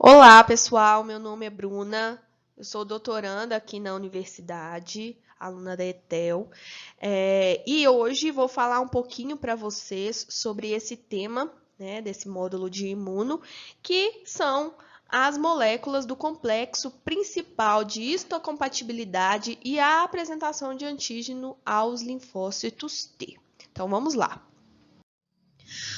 Olá, pessoal. Meu nome é Bruna. Eu sou doutoranda aqui na universidade, aluna da ETEL. E hoje vou falar um pouquinho para vocês sobre esse tema, né, desse módulo de imuno, que são as moléculas do complexo principal de histocompatibilidade e a apresentação de antígeno aos linfócitos T. Então, vamos lá.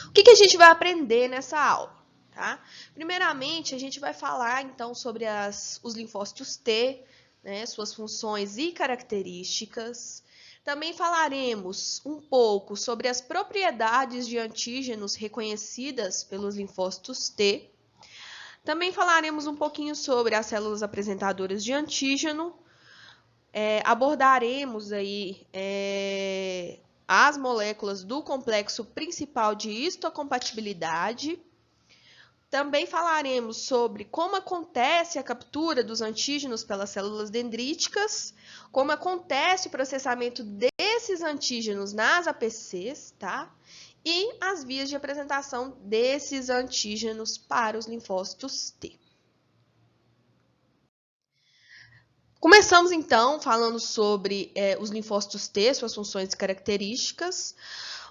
O que a gente vai aprender nessa aula? Tá? Primeiramente, a gente vai falar então sobre os linfócitos T, né, suas funções e características. Também falaremos um pouco sobre as propriedades de antígenos reconhecidas pelos linfócitos T. Também falaremos um pouquinho sobre as células apresentadoras de antígeno. Abordaremos aí as moléculas do complexo principal de histocompatibilidade. Também falaremos sobre como acontece a captura dos antígenos pelas células dendríticas, como acontece o processamento desses antígenos nas APCs, tá? E as vias de apresentação desses antígenos para os linfócitos T. Começamos, então, falando sobre os linfócitos T, suas funções e características.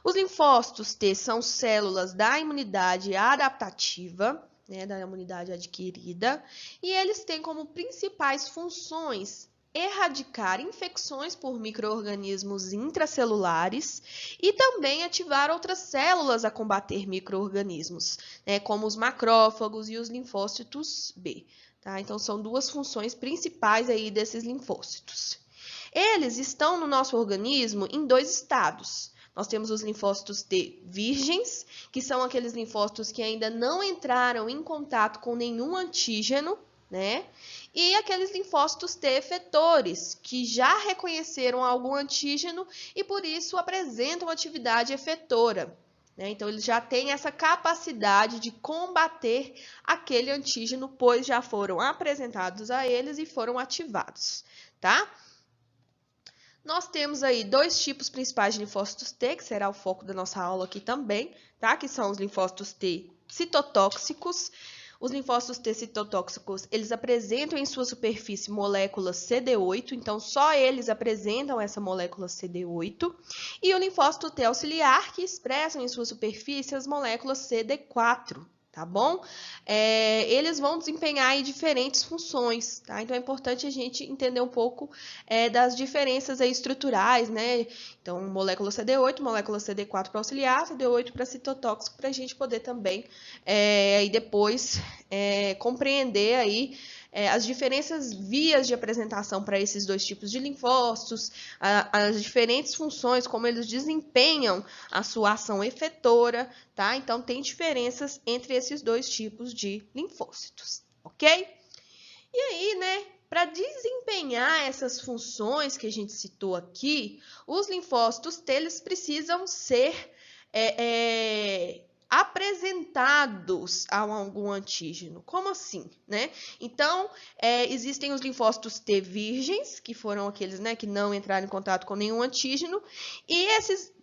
Os linfócitos T são células da imunidade adaptativa, né, da imunidade adquirida, e eles têm como principais funções erradicar infecções por micro-organismos intracelulares e também ativar outras células a combater micro-organismos, né, como os macrófagos e os linfócitos B. Tá? Então, são duas funções principais aí desses linfócitos. Eles estão no nosso organismo em dois estados. Nós temos os linfócitos T virgens, que são aqueles linfócitos que ainda não entraram em contato com nenhum antígeno, né? E aqueles linfócitos T efetores, que já reconheceram algum antígeno e por isso apresentam atividade efetora. Então, eles já têm essa capacidade de combater aquele antígeno, pois já foram apresentados a eles e foram ativados, tá? Nós temos aí dois tipos principais de linfócitos T, que será o foco da nossa aula aqui também, tá? Que são os linfócitos T citotóxicos. Os linfócitos T citotóxicos, eles apresentam em sua superfície moléculas CD8, então só eles apresentam essa molécula CD8. E o linfócito T auxiliar, que expressam em sua superfície as moléculas CD4. Tá bom? Eles vão desempenhar aí diferentes funções, tá? Então, é importante a gente entender um pouco das diferenças aí estruturais, né? Então, molécula CD8, molécula CD4 para auxiliar, CD8 para citotóxico, para a gente poder também, e depois, compreender aí as diferentes vias de apresentação para esses dois tipos de linfócitos, as diferentes funções, como eles desempenham a sua ação efetora, tá? Então, tem diferenças entre esses dois tipos de linfócitos, ok? E aí, né, para desempenhar essas funções que a gente citou aqui, os linfócitos T, eles precisam ser apresentados a algum antígeno. Como assim, né? Então, existem os linfócitos T virgens, que foram aqueles, né, que não entraram em contato com nenhum antígeno, e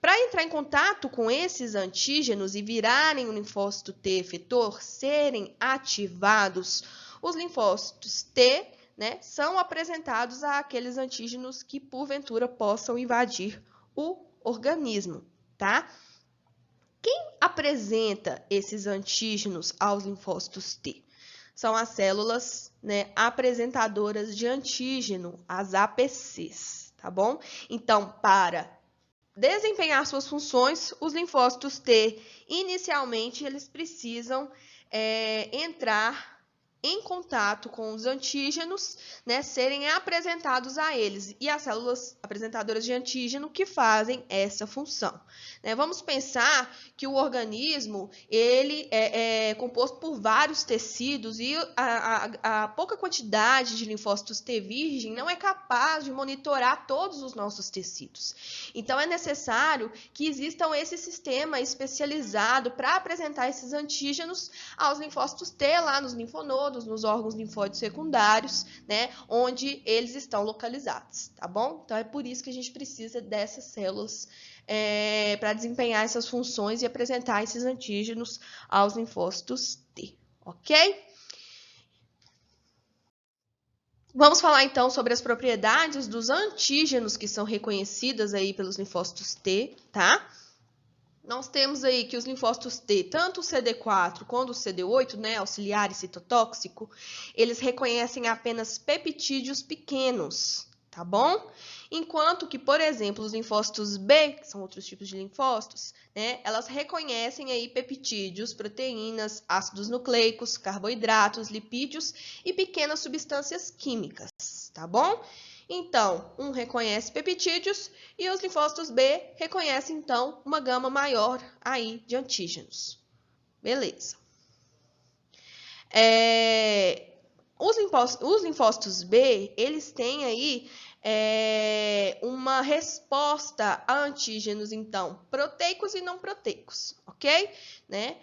para entrar em contato com esses antígenos e virarem um linfócito T efetor, serem ativados, os linfócitos T, né, são apresentados àqueles antígenos que, porventura, possam invadir o organismo, tá? Quem apresenta esses antígenos aos linfócitos T? São as células, né, apresentadoras de antígeno, as APCs, tá bom? Então, para desempenhar suas funções, os linfócitos T, inicialmente, eles precisam entrar em contato com os antígenos, né, serem apresentados a eles, e as células apresentadoras de antígeno que fazem essa função. Vamos pensar que o organismo ele é composto por vários tecidos e a pouca quantidade de linfócitos T virgem não é capaz de monitorar todos os nossos tecidos. Então, é necessário que existam esse sistema especializado para apresentar esses antígenos aos linfócitos T lá nos linfonodos, nos órgãos linfóides secundários, né, onde eles estão localizados, tá bom? Então, é por isso que a gente precisa dessas células para desempenhar essas funções e apresentar esses antígenos aos linfócitos T, ok? Vamos falar então sobre as propriedades dos antígenos que são reconhecidas aí pelos linfócitos T, tá? Nós temos aí que os linfócitos T, tanto o CD4 quanto o CD8, né, auxiliar e citotóxico, eles reconhecem apenas peptídeos pequenos, tá bom? Enquanto que, por exemplo, os linfócitos B, que são outros tipos de linfócitos, né, elas reconhecem aí peptídeos, proteínas, ácidos nucleicos, carboidratos, lipídios e pequenas substâncias químicas, tá bom? Então, um reconhece peptídeos e os linfócitos B reconhecem, então, uma gama maior aí de antígenos. Beleza. Os linfócitos B, eles têm aí uma resposta a antígenos, então, proteicos e não proteicos, ok? Né?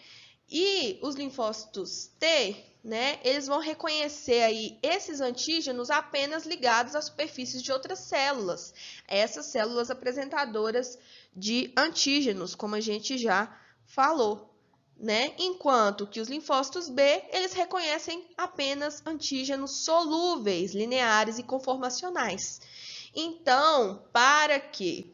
E os linfócitos T, né, eles vão reconhecer aí esses antígenos apenas ligados às superfícies de outras células. Essas células apresentadoras de antígenos, como a gente já falou, né? Enquanto que os linfócitos B, eles reconhecem apenas antígenos solúveis, lineares e conformacionais. Então, para que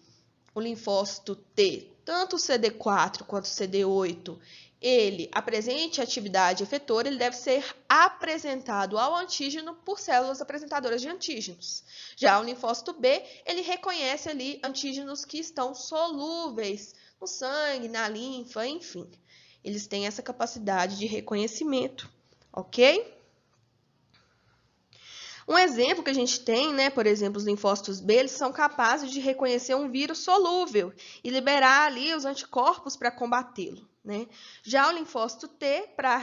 o linfócito T, tanto o CD4 quanto o CD8, ele apresente atividade efetora, ele deve ser apresentado ao antígeno por células apresentadoras de antígenos. Já o linfócito B, ele reconhece ali antígenos que estão solúveis no sangue, na linfa, enfim. Eles têm essa capacidade de reconhecimento, ok? Um exemplo que a gente tem, né, por exemplo, os linfócitos B, eles são capazes de reconhecer um vírus solúvel e liberar ali os anticorpos para combatê-lo, né? Já o linfócito T, para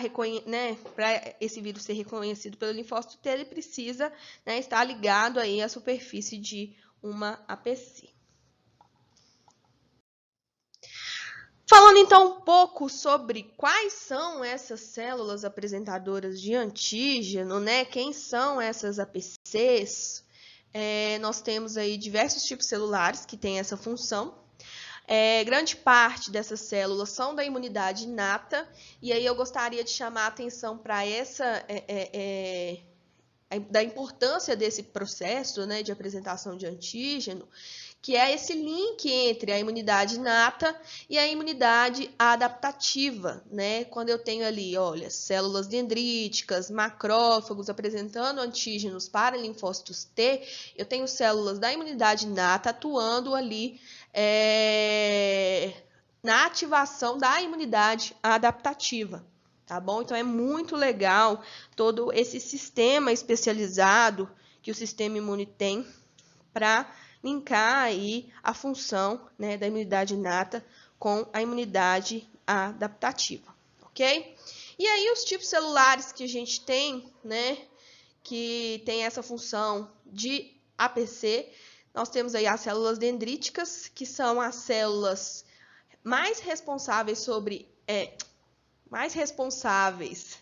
esse vírus ser reconhecido pelo linfócito T, ele precisa, né, estar ligado aí à superfície de uma APC. Falando então um pouco sobre quais são essas células apresentadoras de antígeno, né? Quem são essas APCs? Nós temos aí diversos tipos celulares que têm essa função. Grande parte dessas células são da imunidade inata, e aí eu gostaria de chamar a atenção para essa da importância desse processo, né, de apresentação de antígeno, que é esse link entre a imunidade inata e a imunidade adaptativa, né? Quando eu tenho ali, olha, células dendríticas, macrófagos apresentando antígenos para linfócitos T, eu tenho células da imunidade inata atuando ali na ativação da imunidade adaptativa. Tá bom? Então, é muito legal todo esse sistema especializado que o sistema imune tem para linkar aí a função, né, da imunidade inata com a imunidade adaptativa, ok? E aí, os tipos celulares que a gente tem, né, que tem essa função de APC, nós temos aí as células dendríticas, que são as células mais responsáveis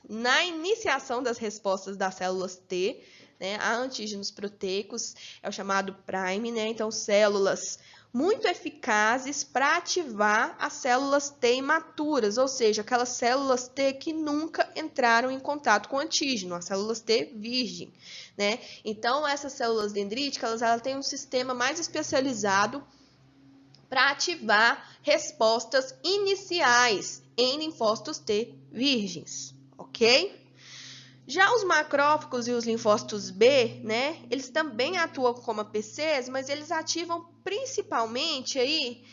na iniciação das respostas das células T, né, a antígenos proteicos, é o chamado prime, né? Então, células muito eficazes para ativar as células T imaturas, ou seja, aquelas células T que nunca entraram em contato com o antígeno, as células T virgem, né? Então, essas células dendríticas, elas têm um sistema mais especializado para ativar respostas iniciais em linfócitos T virgens, ok? Já os macrófagos e os linfócitos B, né, eles também atuam como APCs, mas eles ativam principalmente aí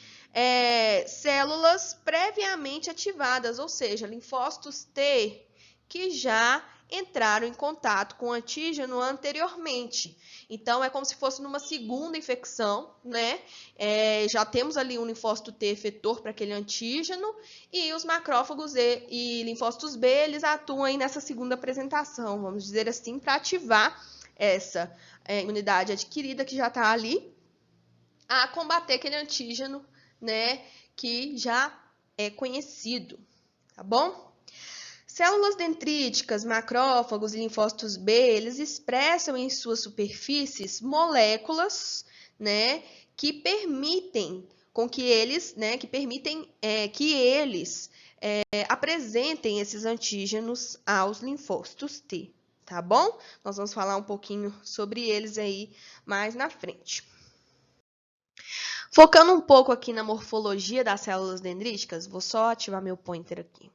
células previamente ativadas, ou seja, linfócitos T que já entraram em contato com o antígeno anteriormente. Então, é como se fosse numa segunda infecção, né? Já temos ali um linfócito T efetor para aquele antígeno, e os macrófagos e linfócitos B, eles atuam aí nessa segunda apresentação, vamos dizer assim, para ativar essa imunidade adquirida que já está ali, a combater aquele antígeno, né, que já é conhecido, tá bom? Células dendríticas, macrófagos e linfócitos B, eles expressam em suas superfícies moléculas, né, que permitem que eles apresentem esses antígenos aos linfócitos T, tá bom? Nós vamos falar um pouquinho sobre eles aí mais na frente. Focando um pouco aqui na morfologia das células dendríticas, vou só ativar meu pointer aqui.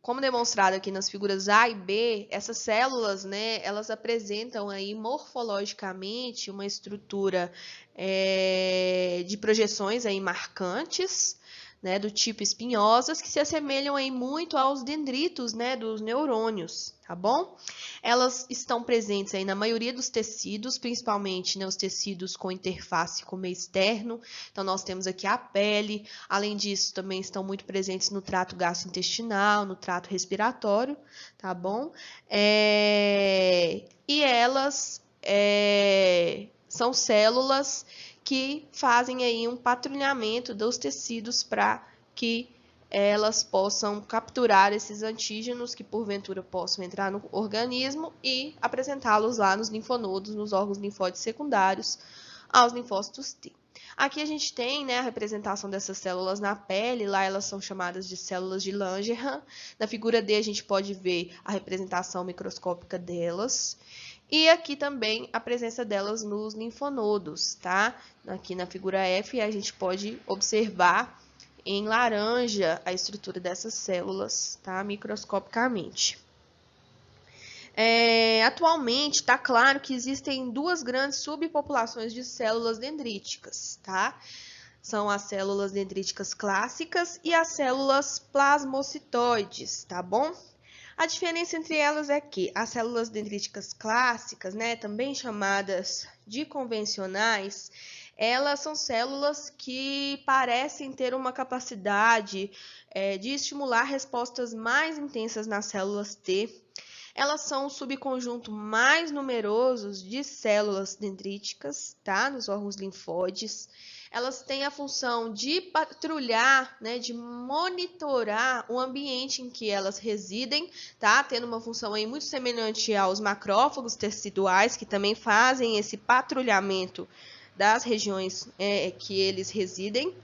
Como demonstrado aqui nas figuras A e B, essas células, né, elas apresentam aí morfologicamente uma estrutura de projeções aí marcantes, né, do tipo espinhosas, que se assemelham aí muito aos dendritos, né, dos neurônios, tá bom? Elas estão presentes aí na maioria dos tecidos, principalmente, né, os tecidos com interface com o meio externo. Então, nós temos aqui a pele. Além disso, também estão muito presentes no trato gastrointestinal, no trato respiratório, tá bom? E elas são células que fazem aí um patrulhamento dos tecidos para que elas possam capturar esses antígenos que porventura possam entrar no organismo e apresentá-los lá nos linfonodos, nos órgãos linfóides secundários, aos linfócitos T. Aqui a gente tem, né, a representação dessas células na pele, lá elas são chamadas de células de Langerhans. Na figura D a gente pode ver a representação microscópica delas. E aqui também a presença delas nos linfonodos, tá? Aqui na figura F a gente pode observar em laranja a estrutura dessas células, tá? Microscopicamente. Atualmente está claro que existem duas grandes subpopulações de células dendríticas, tá? São as células dendríticas clássicas e as células plasmocitoides, tá bom? A diferença entre elas é que as células dendríticas clássicas, né, também chamadas de convencionais, elas são células que parecem ter uma capacidade de estimular respostas mais intensas nas células T. Elas são o subconjunto mais numeroso de células dendríticas, tá, nos órgãos linfóides. Elas têm a função de patrulhar, né, de monitorar o ambiente em que elas residem, tá? Tendo uma função aí muito semelhante aos macrófagos teciduais, que também fazem esse patrulhamento das regiões que eles residem.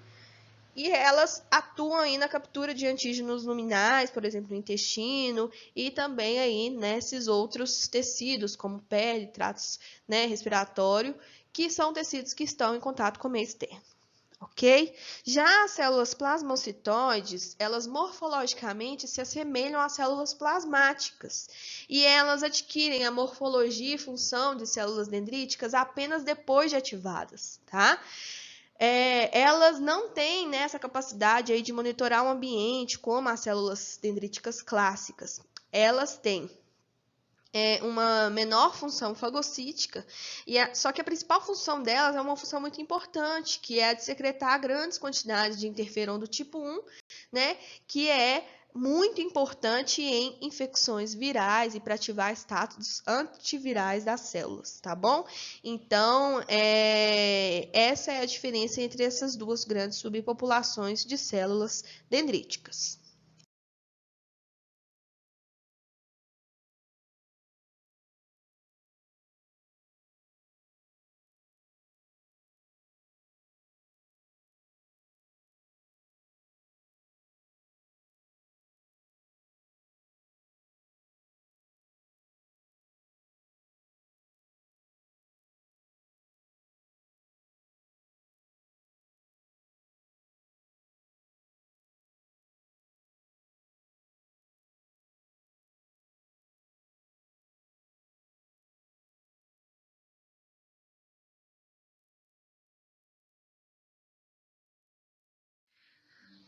E elas atuam aí na captura de antígenos luminais, por exemplo, no intestino, e também aí nesses outros tecidos, como pele, trato, né, respiratório, que são tecidos que estão em contato com o meio externo, ok? Já as células plasmocitoides, elas morfologicamente se assemelham às células plasmáticas, e elas adquirem a morfologia e função de células dendríticas apenas depois de ativadas, tá? Elas não têm, né, essa capacidade aí de monitorar o ambiente como as células dendríticas clássicas. Elas têm uma menor função fagocítica, só que a principal função delas é uma função muito importante, que é a de secretar grandes quantidades de interferon do tipo 1, né, que é muito importante em infecções virais e para ativar status antivirais das células, tá bom? Então, essa é a diferença entre essas duas grandes subpopulações de células dendríticas.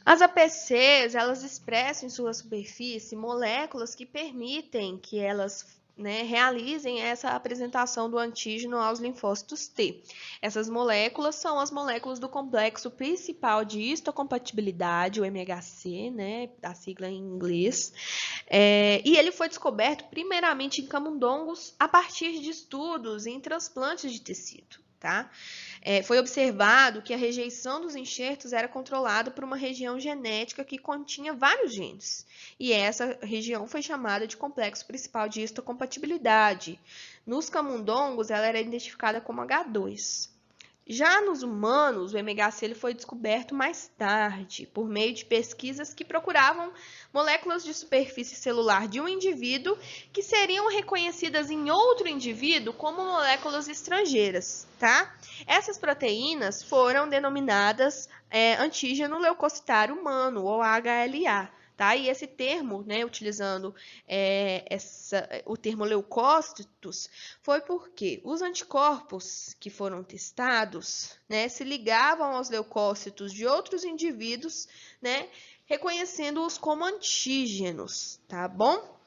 As APCs, elas expressam em sua superfície moléculas que permitem que elas, né, realizem essa apresentação do antígeno aos linfócitos T. Essas moléculas são as moléculas do complexo principal de histocompatibilidade, o MHC, né, a sigla em inglês. E ele foi descoberto primeiramente em camundongos a partir de estudos em transplantes de tecido, tá? Foi observado que a rejeição dos enxertos era controlada por uma região genética que continha vários genes. E essa região foi chamada de complexo principal de histocompatibilidade. Nos camundongos, ela era identificada como H2. Já nos humanos, o MHC ele foi descoberto mais tarde, por meio de pesquisas que procuravam moléculas de superfície celular de um indivíduo que seriam reconhecidas em outro indivíduo como moléculas estrangeiras, tá? Essas proteínas foram denominadas antígeno leucocitário humano, ou HLA. Tá? E esse termo, né, utilizando o termo leucócitos, foi porque os anticorpos que foram testados, né, se ligavam aos leucócitos de outros indivíduos, né, reconhecendo-os como antígenos, tá bom?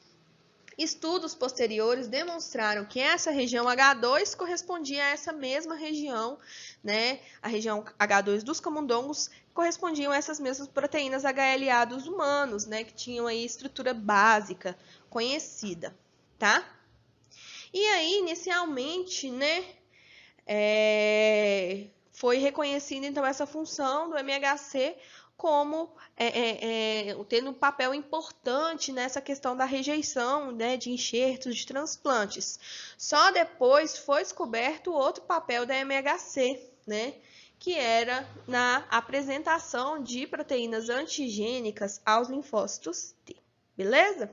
Estudos posteriores demonstraram que essa região H2 correspondia a essa mesma região, né? A região H2 dos camundongos correspondiam a essas mesmas proteínas HLA dos humanos, né? Que tinham aí estrutura básica conhecida, tá? E aí, inicialmente, né? Foi reconhecida, então, essa função do MHC como tendo um papel importante nessa questão da rejeição, né, de enxertos de transplantes. Só depois foi descoberto outro papel da MHC, né, que era na apresentação de proteínas antigênicas aos linfócitos T. Beleza?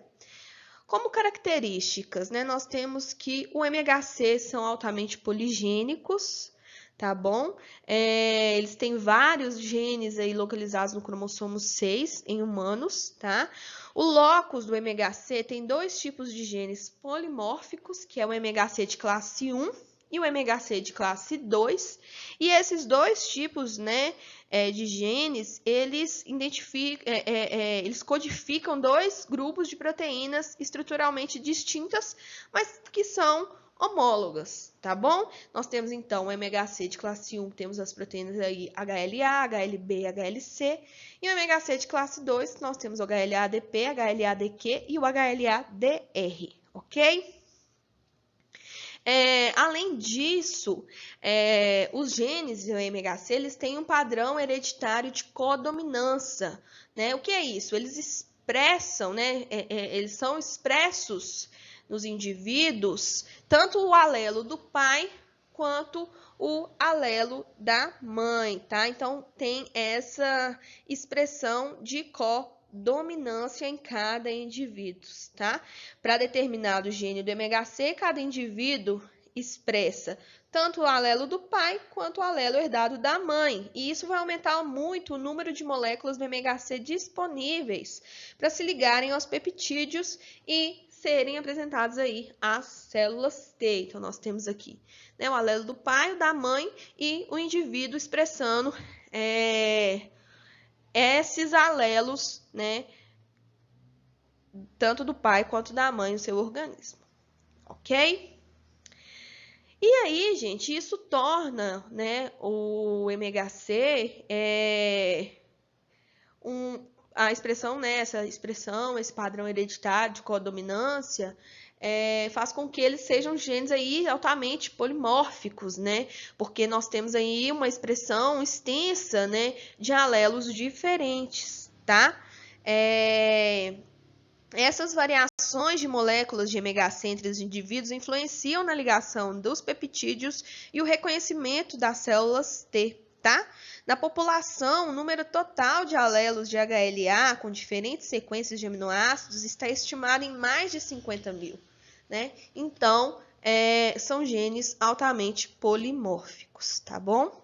Como características, né, nós temos que o MHC são altamente poligênicos, tá bom? Eles têm vários genes aí localizados no cromossomo 6 em humanos, tá? O locus do MHC tem dois tipos de genes polimórficos, que é o MHC de classe 1 e o MHC de classe 2. E esses dois tipos, né, de genes, eles codificam dois grupos de proteínas estruturalmente distintas, mas que são homólogas, tá bom? Nós temos, então, o MHC de classe 1, temos as proteínas aí HLA, HLB, HLC, e o MHC de classe 2, nós temos o HLA-ADP, HLA-ADQ e o HLA-DR, ok? Além disso, os genes do MHC, eles têm um padrão hereditário de codominância, né? O que é isso? Eles expressam, né? Eles são expressos nos indivíduos, tanto o alelo do pai quanto o alelo da mãe, tá? Então, tem essa expressão de codominância em cada indivíduo, tá? Para determinado gene do MHC, cada indivíduo expressa tanto o alelo do pai quanto o alelo herdado da mãe. E isso vai aumentar muito o número de moléculas do MHC disponíveis para se ligarem aos peptídeos e serem apresentados aí as células T. Então, nós temos aqui, né, o alelo do pai, o da mãe e o indivíduo expressando esses alelos, né, tanto do pai quanto da mãe no seu organismo, ok? E aí, gente, isso torna, né, o MHC a expressão, né, essa expressão, esse padrão hereditário de codominância, faz com que eles sejam genes aí altamente polimórficos, né? Porque nós temos aí uma expressão extensa, né, de alelos diferentes, tá? Essas variações de moléculas de MHC entre os indivíduos influenciam na ligação dos peptídeos e o reconhecimento das células T, tá? Na população, o número total de alelos de HLA com diferentes sequências de aminoácidos está estimado em mais de 50 mil, né? Então, são genes altamente polimórficos, tá bom?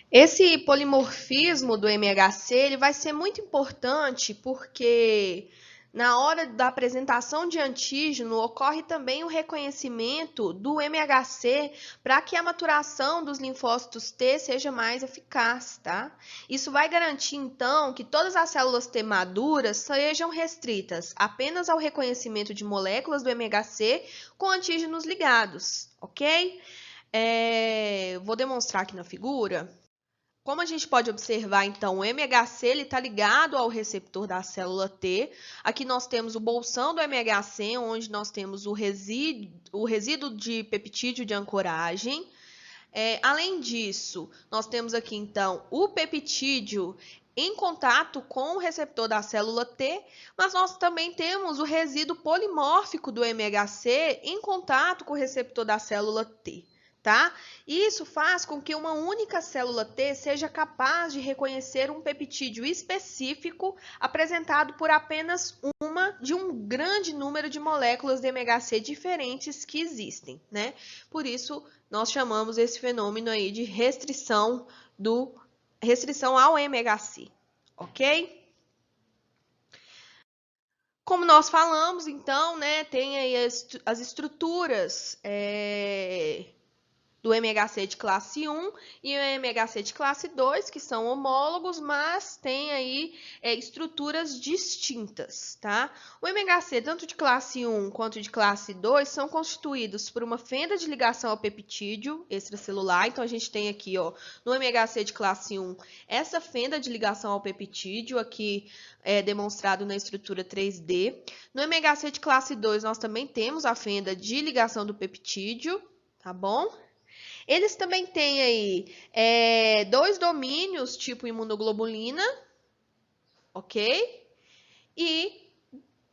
Esse polimorfismo do MHC ele vai ser muito importante porque na hora da apresentação de antígeno ocorre também o reconhecimento do MHC para que a maturação dos linfócitos T seja mais eficaz, tá? Isso vai garantir então que todas as células T maduras sejam restritas apenas ao reconhecimento de moléculas do MHC com antígenos ligados, ok? Vou demonstrar aqui na figura. Como a gente pode observar, então, o MHC está ligado ao receptor da célula T. Aqui nós temos o bolsão do MHC, onde nós temos o resíduo de peptídeo de ancoragem. Além disso, nós temos aqui, então, o peptídeo em contato com o receptor da célula T, mas nós também temos o resíduo polimórfico do MHC em contato com o receptor da célula T, tá? Isso faz com que uma única célula T seja capaz de reconhecer um peptídeo específico apresentado por apenas uma de um grande número de moléculas de MHC diferentes que existem, né? Por isso, nós chamamos esse fenômeno aí de restrição ao MHC, ok? Como nós falamos, então, né, tem aí as estruturas do MHC de classe 1 e o MHC de classe 2, que são homólogos, mas tem aí estruturas distintas, tá? O MHC, tanto de classe 1 quanto de classe 2, são constituídos por uma fenda de ligação ao peptídeo extracelular. Então, a gente tem aqui, ó, no MHC de classe 1, essa fenda de ligação ao peptídeo, aqui demonstrado na estrutura 3D. No MHC de classe 2, nós também temos a fenda de ligação do peptídeo, tá bom? Eles também têm aí dois domínios tipo imunoglobulina, ok? E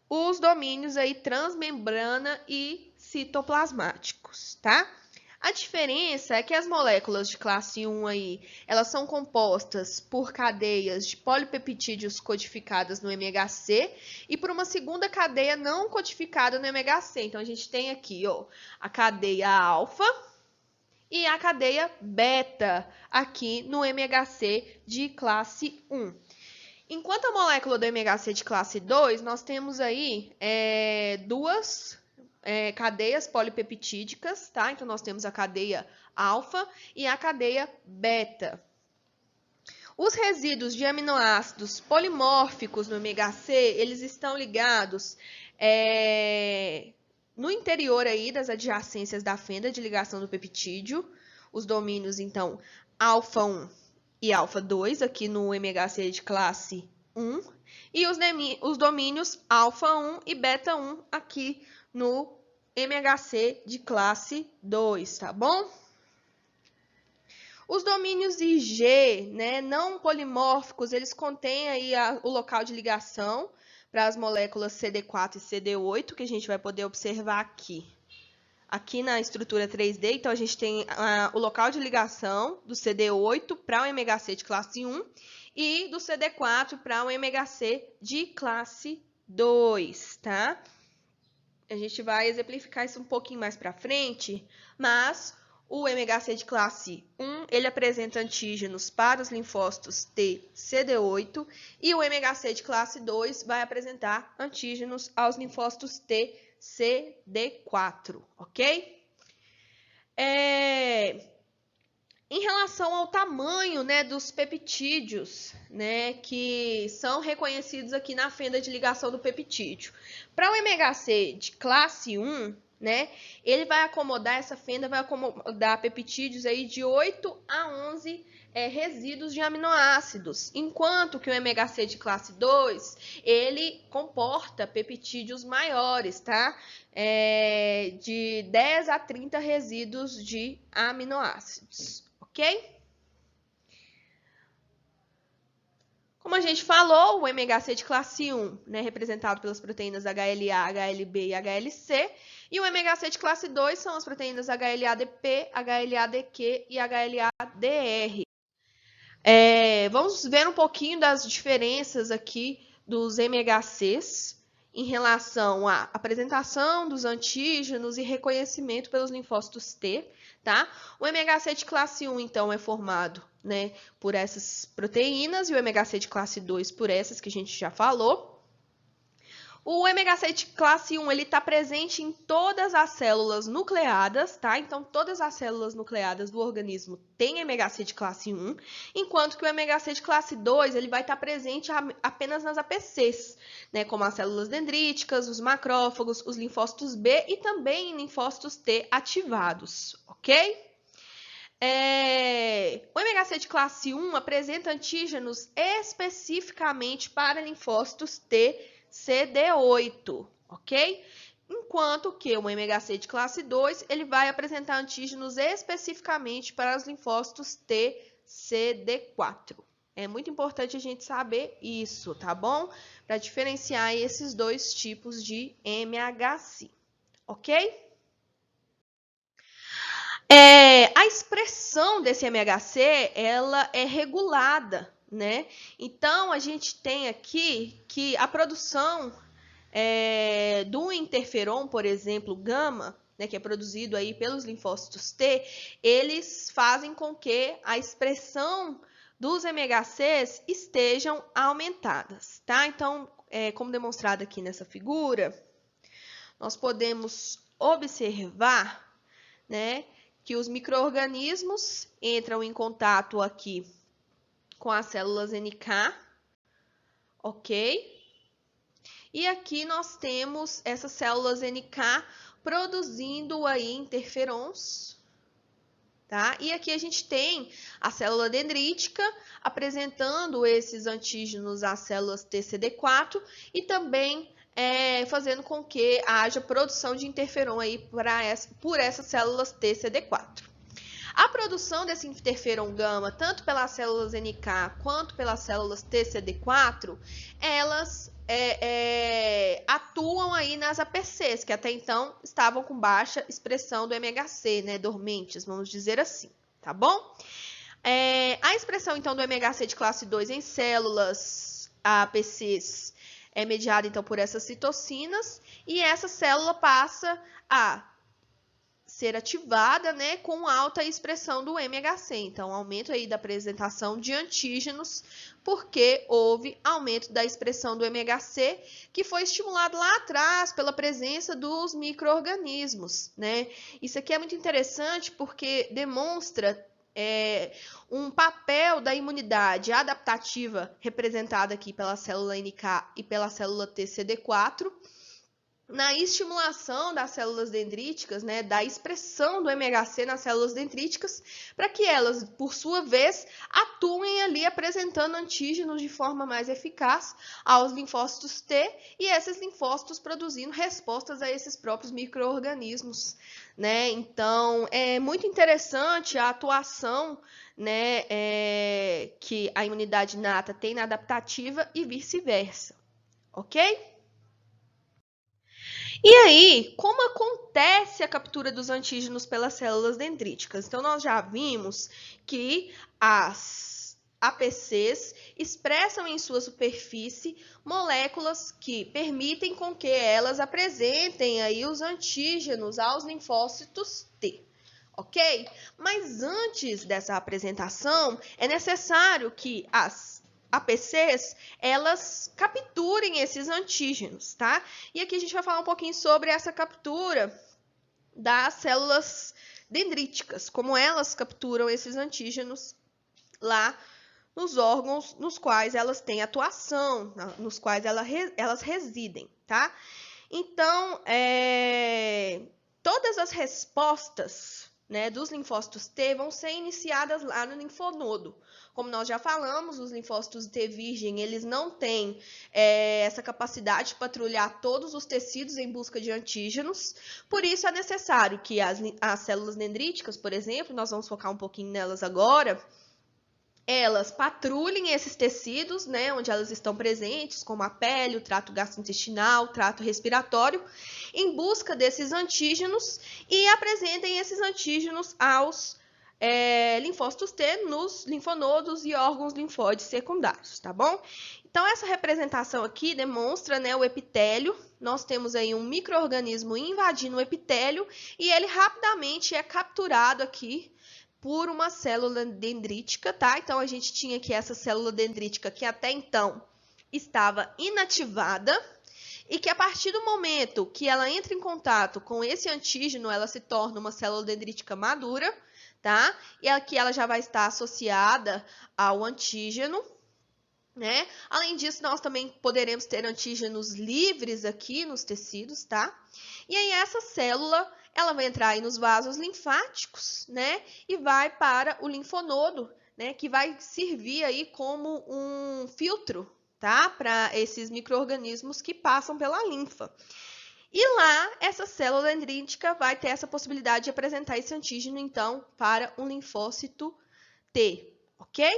os domínios aí transmembrana e citoplasmáticos, tá? A diferença é que as moléculas de classe 1 aí, elas são compostas por cadeias de polipeptídeos codificadas no MHC e por uma segunda cadeia não codificada no MHC. Então, a gente tem aqui, ó, a cadeia alfa e a cadeia beta aqui no MHC de classe 1. Enquanto a molécula do MHC de classe 2, nós temos aí duas cadeias polipeptídicas, tá? Então, nós temos a cadeia alfa e a cadeia beta. Os resíduos de aminoácidos polimórficos no MHC, eles estão ligados no interior aí das adjacências da fenda de ligação do peptídeo, os domínios, então, alfa 1 e alfa 2, aqui no MHC de classe 1, e os domínios alfa 1 e beta 1, aqui no MHC de classe 2, tá bom? Os domínios IG, né, não polimórficos, eles contêm aí o local de ligação para as moléculas CD4 e CD8, que a gente vai poder observar aqui. Aqui na estrutura 3D, então, a gente tem o local de ligação do CD8 para o MHC de classe 1 e do CD4 para o MHC de classe 2, tá? A gente vai exemplificar isso um pouquinho mais para frente, mas o MHC de classe 1, ele apresenta antígenos para os linfócitos T, CD8, e o MHC de classe 2 vai apresentar antígenos aos linfócitos T, CD4, ok? Em relação ao tamanho, né, dos peptídeos, né, que são reconhecidos aqui na fenda de ligação do peptídeo. Para o MHC de classe 1, né, ele vai acomodar, essa fenda vai acomodar peptídeos aí de 8 a 11 resíduos de aminoácidos, enquanto que o MHC de classe 2, ele comporta peptídeos maiores, tá? De 10 a 30 resíduos de aminoácidos, ok? Como a gente falou, o MHC de classe 1, né, representado pelas proteínas HLA, HLB e HLC, e o MHC de classe 2 são as proteínas HLA-DP, HLA-DQ e HLA-DR. Vamos ver um pouquinho das diferenças aqui dos MHCs em relação à apresentação dos antígenos e reconhecimento pelos linfócitos T, tá? O MHC de classe 1, então, é formado, né, por essas proteínas e o MHC de classe 2 por essas que a gente já falou. O MHC de classe 1, ele está presente em todas as células nucleadas, tá? Então, todas as células nucleadas do organismo têm MHC de classe 1, enquanto que o MHC de classe 2, ele vai estar presente apenas nas APCs, né? Como as células dendríticas, os macrófagos, os linfócitos B e também em linfócitos T ativados, ok? O MHC de classe 1 apresenta antígenos especificamente para linfócitos T, CD8, ok? Enquanto que o MHC de classe 2, ele vai apresentar antígenos especificamente para os linfócitos T, CD4. É muito importante a gente saber isso, tá bom? Para diferenciar esses dois tipos de MHC, ok? A expressão desse MHC, ela é regulada, né? Então, a gente tem aqui que a produção do interferon, por exemplo, gama, né, que é produzido aí pelos linfócitos T, eles fazem com que a expressão dos MHCs estejam aumentadas, tá? Então, como demonstrado aqui nessa figura, nós podemos observar, né, que os micro-organismos entram em contato aqui com as células NK, ok? E aqui nós temos essas células NK produzindo aí interferons, tá? E aqui a gente tem a célula dendrítica apresentando esses antígenos às células TCD4 e também fazendo com que haja produção de interferon aí por essas células TCD4. A produção desse interferon gama, tanto pelas células NK quanto pelas células TCD4, elas atuam aí nas APCs, que até então estavam com baixa expressão do MHC, né, dormentes, vamos dizer assim, tá bom? A expressão, então, do MHC de classe 2 em células APCs é mediada, então, por essas citocinas, e essa célula passa a ser ativada, né, com alta expressão do MHC. Então, aumento aí da apresentação de antígenos, porque houve aumento da expressão do MHC, que foi estimulado lá atrás pela presença dos micro-organismos, né? Isso aqui é muito interessante porque demonstra um papel da imunidade adaptativa representada aqui pela célula NK e pela célula TCD4, na estimulação das células dendríticas, né, da expressão do MHC nas células dendríticas, para que elas, por sua vez, atuem ali apresentando antígenos de forma mais eficaz aos linfócitos T e esses linfócitos produzindo respostas a esses próprios micro-organismos, né? Então, é muito interessante a atuação, né, que a imunidade inata tem na adaptativa e vice-versa, ok? E aí, como acontece a captura dos antígenos pelas células dendríticas? Então, nós já vimos que as APCs expressam em sua superfície moléculas que permitem com que elas apresentem aí os antígenos aos linfócitos T, ok? Mas antes dessa apresentação, é necessário que as APCs, elas capturem esses antígenos, tá? E aqui a gente vai falar um pouquinho sobre essa captura das células dendríticas, como elas capturam esses antígenos lá nos órgãos nos quais elas têm atuação, nos quais elas residem, tá? Então, todas as respostas, né, dos linfócitos T vão ser iniciadas lá no linfonodo. Como nós já falamos, os linfócitos T virgem, eles não têm essa capacidade de patrulhar todos os tecidos em busca de antígenos, por isso é necessário que as células dendríticas, por exemplo, nós vamos focar um pouquinho nelas agora, elas patrulhem esses tecidos, né, onde elas estão presentes, como a pele, o trato gastrointestinal, o trato respiratório, em busca desses antígenos e apresentem esses antígenos aos linfócitos T nos linfonodos e órgãos linfóides secundários, tá bom? Então, essa representação aqui demonstra, né, o epitélio. Nós temos aí um micro-organismo invadindo o epitélio e ele rapidamente é capturado aqui por uma célula dendrítica, tá? Então, a gente tinha aqui essa célula dendrítica que até então estava inativada e que a partir do momento que ela entra em contato com esse antígeno, ela se torna uma célula dendrítica madura, tá? E aqui ela já vai estar associada ao antígeno, né? Além disso, nós também poderemos ter antígenos livres aqui nos tecidos, tá? E aí essa célula, ela vai entrar aí nos vasos linfáticos, né? E vai para o linfonodo, né? Que vai servir aí como um filtro, tá? Para esses micro-organismos que passam pela linfa. E lá, essa célula dendrítica vai ter essa possibilidade de apresentar esse antígeno, então, para um linfócito T, ok?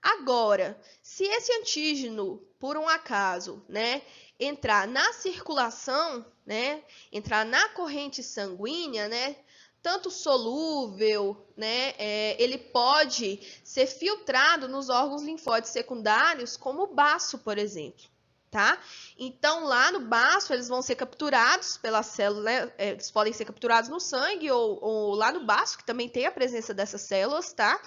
Agora, se esse antígeno, por um acaso, né, entrar na circulação, né, entrar na corrente sanguínea, né, tanto solúvel, né, ele pode ser filtrado nos órgãos linfóides secundários, como o baço, por exemplo. Tá? Então, lá no baço, eles vão ser capturados pela célula, né? Eles podem ser capturados no sangue ou lá no baço, que também tem a presença dessas células, tá?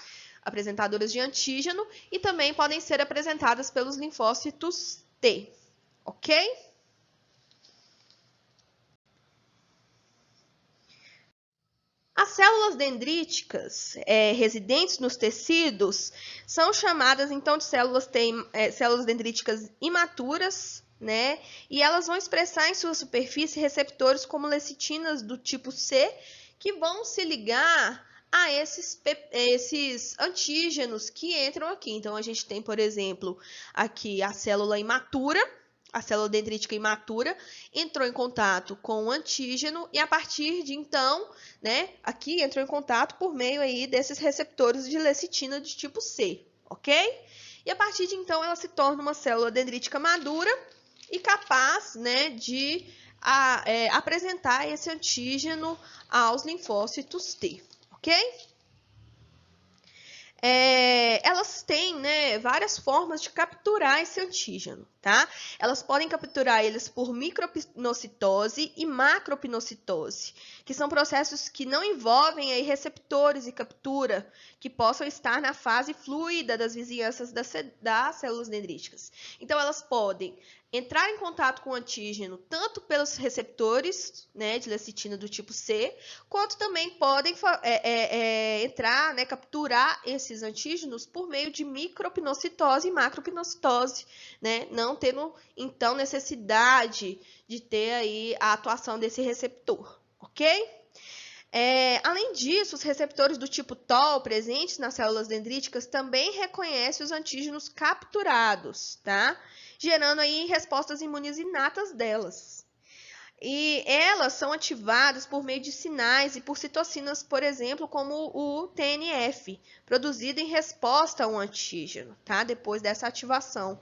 Apresentadoras de antígeno, e também podem ser apresentadas pelos linfócitos T, ok? As células dendríticas residentes nos tecidos são chamadas, então, de células dendríticas imaturas, né? E elas vão expressar em sua superfície receptores como lecitinas do tipo C, que vão se ligar a esses antígenos que entram aqui. Então, a gente tem, por exemplo, aqui a célula imatura, a célula dendrítica imatura, entrou em contato com o antígeno e a partir de então, né, aqui entrou em contato por meio aí desses receptores de lecitina de tipo C, ok? E a partir de então ela se torna uma célula dendrítica madura e capaz, né, de apresentar esse antígeno aos linfócitos T, ok? Elas têm, né, várias formas de capturar esse antígeno, tá? Elas podem capturar eles por micropinocitose e macropinocitose, que são processos que não envolvem aí receptores de captura, que possam estar na fase fluida das vizinhanças das células dendríticas. Então, elas podem entrar em contato com o antígeno tanto pelos receptores, né, de lecitina do tipo C, quanto também podem entrar, né, capturar esses antígenos por meio de micropinocitose e macropinocitose, né, não tendo, então, necessidade de ter aí a atuação desse receptor, ok? Além disso, os receptores do tipo TOL presentes nas células dendríticas também reconhecem os antígenos capturados, tá? Gerando aí respostas imunes inatas delas. E elas são ativadas por meio de sinais e por citocinas, por exemplo, como o TNF, produzido em resposta a um antígeno, tá? Depois dessa ativação.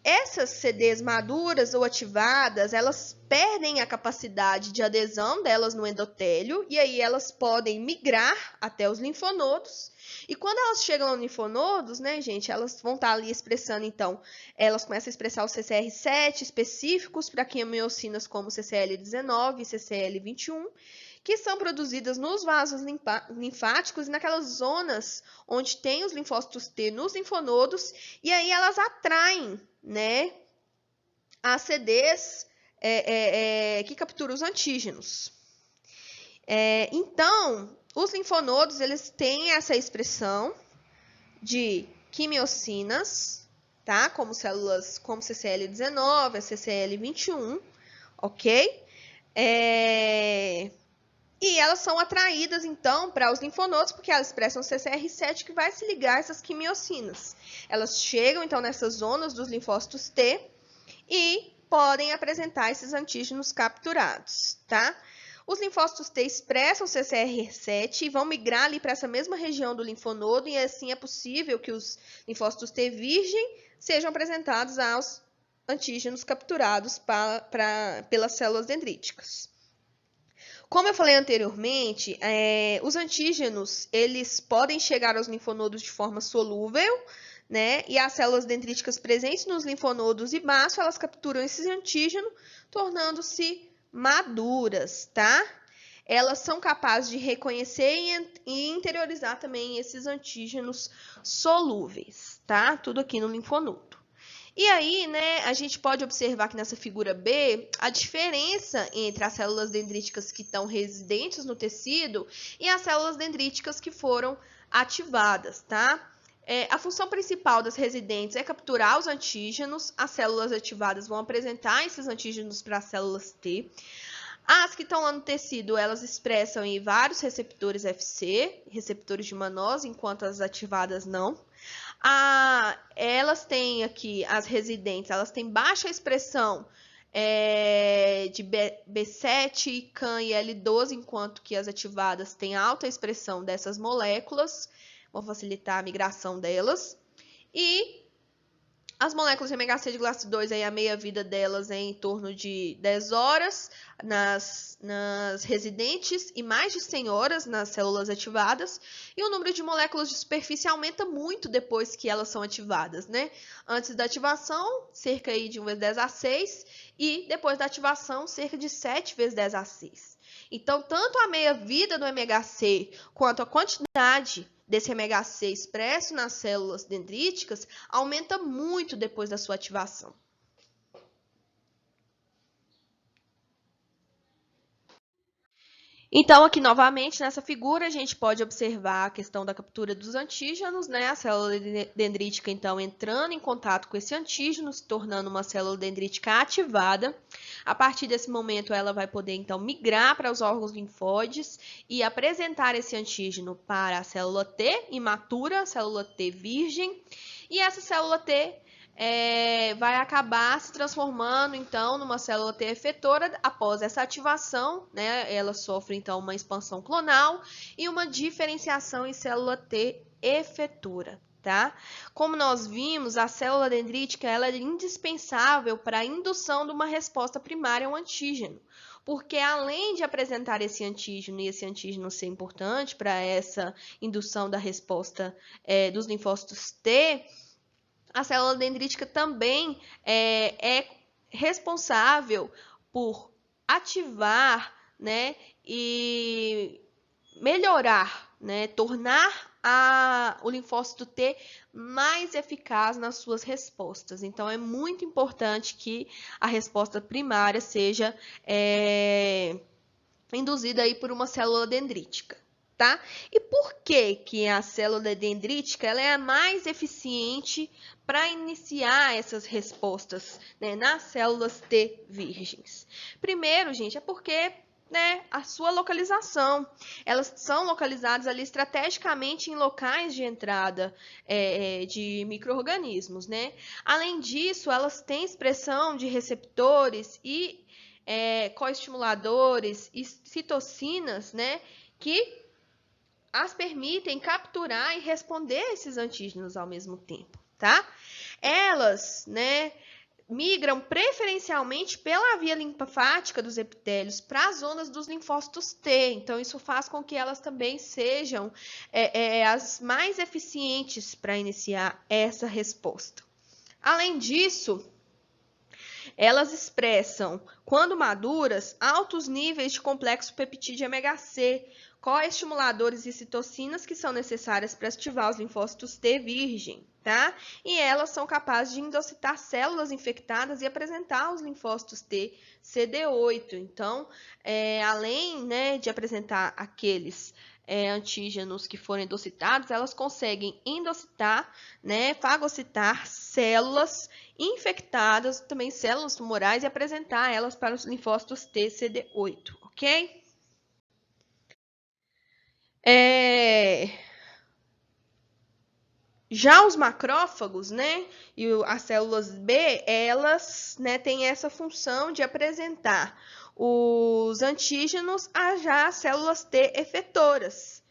Essas CDs maduras ou ativadas, elas perdem a capacidade de adesão delas no endotélio e aí elas podem migrar até os linfonodos. E quando elas chegam aos linfonodos, né, gente, elas vão estar ali expressando, então, elas começam a expressar os CCR7 específicos para quimiocinas como CCL19 e CCL21, que são produzidas nos vasos linfáticos e naquelas zonas onde tem os linfócitos T nos linfonodos, e aí elas atraem, né, as CDs que capturam os antígenos. Então, os linfonodos, eles têm essa expressão de quimiocinas, tá? Como células como CCL19, CCL21, ok? E elas são atraídas, então, para os linfonodos, porque elas expressam CCR7 que vai se ligar a essas quimiocinas. Elas chegam, então, nessas zonas dos linfócitos T e podem apresentar esses antígenos capturados, tá? Os linfócitos T expressam CCR7 e vão migrar ali para essa mesma região do linfonodo, e assim é possível que os linfócitos T virgem sejam apresentados aos antígenos capturados pelas células dendríticas. Como eu falei anteriormente, os antígenos, eles podem chegar aos linfonodos de forma solúvel, né? E as células dendríticas presentes nos linfonodos e baço, elas capturam esse antígeno, tornando-se maduras, tá? Elas são capazes de reconhecer e interiorizar também esses antígenos solúveis, tá? Tudo aqui no linfonodo. E aí, né, a gente pode observar aqui nessa figura B a diferença entre as células dendríticas que estão residentes no tecido e as células dendríticas que foram ativadas, tá? A função principal das residentes é capturar os antígenos, as células ativadas vão apresentar esses antígenos para as células T. As que estão lá no tecido, elas expressam em vários receptores FC, receptores de mannose, enquanto as ativadas não. Elas têm aqui, as residentes, elas têm baixa expressão de B7, CAN e L12, enquanto que as ativadas têm alta expressão dessas moléculas, vão facilitar a migração delas. E as moléculas de MHC de classe 2, aí, a meia-vida delas é em torno de 10 horas nas residentes e mais de 100 horas nas células ativadas. E o número de moléculas de superfície aumenta muito depois que elas são ativadas, né? Antes da ativação, cerca aí de 1 × 10⁶, e depois da ativação, cerca de 7 × 10⁶. Então, tanto a meia-vida do MHC quanto a quantidade desse MHC expresso nas células dendríticas aumenta muito depois da sua ativação. Então, aqui novamente, nessa figura, a gente pode observar a questão da captura dos antígenos, né? A célula dendrítica, então, entrando em contato com esse antígeno, se tornando uma célula dendrítica ativada. A partir desse momento, ela vai poder, então, migrar para os órgãos linfóides e apresentar esse antígeno para a célula T imatura, a célula T virgem, e essa célula T vai acabar se transformando, então, numa célula T efetora. Após essa ativação, né, ela sofre, então, uma expansão clonal e uma diferenciação em célula T efetora, tá? Como nós vimos, a célula dendrítica ela é indispensável para a indução de uma resposta primária ao antígeno, porque além de apresentar esse antígeno e esse antígeno ser importante para essa indução da resposta dos linfócitos T, a célula dendrítica também é responsável por ativar, né, e melhorar, né, tornar o linfócito T mais eficaz nas suas respostas. Então, é muito importante que a resposta primária seja induzida aí por uma célula dendrítica. Tá? E por que a célula dendrítica ela é a mais eficiente para iniciar essas respostas, né, nas células T virgens? Primeiro, gente, é porque, né, a sua localização. Elas são localizadas ali estrategicamente em locais de entrada de micro-organismos, né? Além disso, elas têm expressão de receptores e coestimuladores e citocinas, né, que as permitem capturar e responder esses antígenos ao mesmo tempo, tá? Elas, né, migram preferencialmente pela via linfática dos epitélios para as zonas dos linfócitos T. Então, isso faz com que elas também sejam as mais eficientes para iniciar essa resposta. Além disso, elas expressam, quando maduras, altos níveis de complexo peptídeo MHC, coestimuladores e citocinas que são necessárias para ativar os linfócitos T virgem, tá? E elas são capazes de endocitar células infectadas e apresentar os linfócitos T CD8. Então, além, né, de apresentar aqueles antígenos que foram endocitados, elas conseguem endocitar, né, fagocitar células infectadas, também células tumorais, e apresentar elas para os linfócitos T CD8, ok? Já os macrófagos, né, e as células B, elas, né, têm essa função de apresentar os antígenos a já as células T efetoras,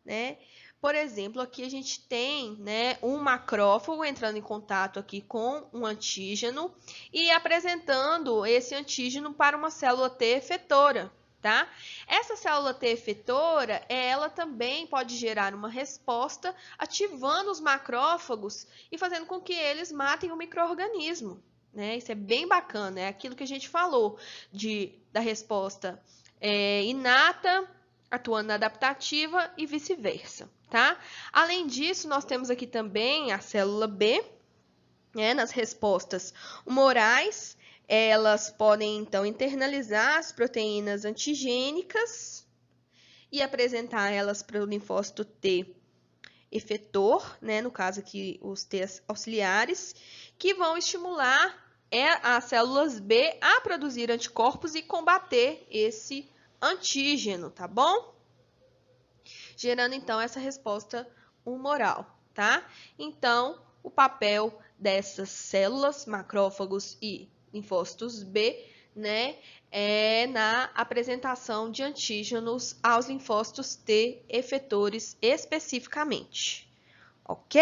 né? Por exemplo, aqui a gente tem, né, um macrófago entrando em contato aqui com um antígeno e apresentando esse antígeno para uma célula T efetora. Tá? Essa célula T efetora, ela também pode gerar uma resposta ativando os macrófagos e fazendo com que eles matem o micro-organismo, né? Isso é bem bacana, é aquilo que a gente falou da resposta inata atuando na adaptativa e vice-versa, tá? Além disso, nós temos aqui também a célula B, né, nas respostas humorais. Elas podem, então, internalizar as proteínas antigênicas e apresentar elas para o linfócito T efetor, né, no caso aqui os T auxiliares, que vão estimular as células B a produzir anticorpos e combater esse antígeno, tá bom? Gerando, então, essa resposta humoral, tá? Então, o papel dessas células, macrófagos e linfócitos B, né, na apresentação de antígenos aos linfócitos T efetores especificamente. ok?